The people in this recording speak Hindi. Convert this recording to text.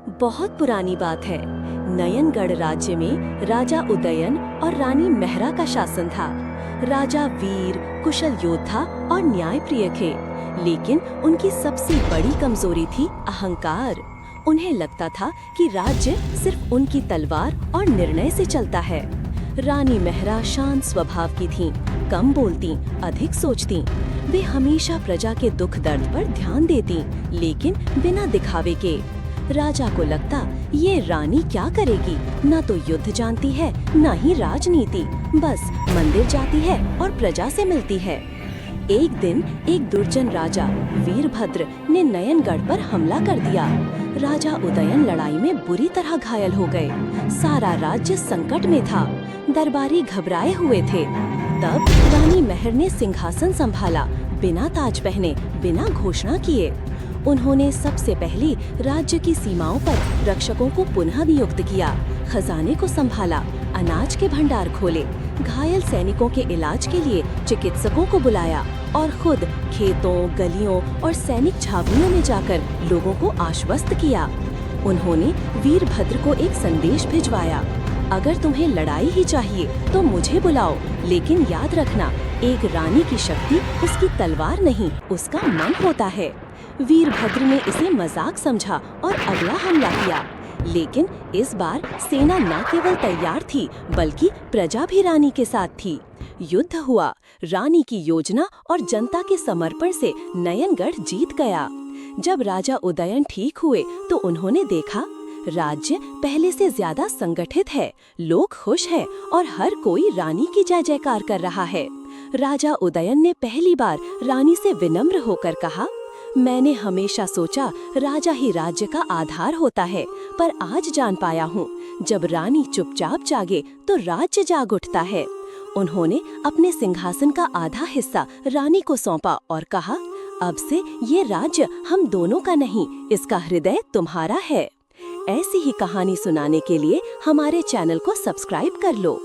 बहुत पुरानी बात है। नयनगढ़ राज्य में राजा उदयन और रानी मेहरा का शासन था। राजा वीर, कुशल योद्धा और न्यायप्रिय थे, लेकिन उनकी सबसे बड़ी कमजोरी थी अहंकार। उन्हें लगता था कि राज्य सिर्फ उनकी तलवार और निर्णय से चलता है। रानी मेहरा शांत स्वभाव की थीं, कम बोलती, अधिक सोचती। वे हमेशा प्रजा के दुख दर्द पर ध्यान देती, लेकिन बिना दिखावे के। राजा को लगता ये रानी क्या करेगी, ना तो युद्ध जानती है, ना ही राजनीति, बस मंदिर जाती है और प्रजा से मिलती है। एक दिन एक दुर्जन राजा वीरभद्र ने नयनगढ़ पर हमला कर दिया। राजा उदयन लड़ाई में बुरी तरह घायल हो गए। सारा राज्य संकट में था। दरबारी घबराए हुए थे। तब रानी मेहर ने सिंहासन संभाला, बिना ताज पहने, बिना घोषणा किए। उन्होंने सबसे पहले राज्य की सीमाओं पर रक्षकों को पुनः नियुक्त किया, खजाने को संभाला, अनाज के भंडार खोले, घायल सैनिकों के इलाज के लिए चिकित्सकों को बुलाया और खुद खेतों, गलियों और सैनिक छावनियों में जाकर लोगों को आश्वस्त किया। उन्होंने वीरभद्र को एक संदेश भिजवाया, अगर तुम्हें लड़ाई ही चाहिए तो मुझे बुलाओ, लेकिन याद रखना, एक रानी की शक्ति उसकी तलवार नहीं, उसका मन होता है। वीरभद्र ने इसे मजाक समझा और अगला हमला किया, लेकिन इस बार सेना न केवल तैयार थी, बल्कि प्रजा भी रानी के साथ थी। युद्ध हुआ। रानी की योजना और जनता के समर्पण से नयनगढ़ जीत गया। जब राजा उदयन ठीक हुए तो उन्होंने देखा, राज्य पहले से ज्यादा संगठित है, लोग खुश हैं और हर कोई रानी की जय जयकार कर रहा है। राजा उदयन ने पहली बार रानी से विनम्र होकर कहा, मैंने हमेशा सोचा राजा ही राज्य का आधार होता है, पर आज जान पाया हूँ, जब रानी चुपचाप जागे तो राज्य जाग उठता है। उन्होंने अपने सिंहासन का आधा हिस्सा रानी को सौंपा और कहा, अब से ये राज्य हम दोनों का नहीं, इसका हृदय तुम्हारा है। ऐसी ही कहानी सुनाने के लिए हमारे चैनल को सब्सक्राइब कर लो।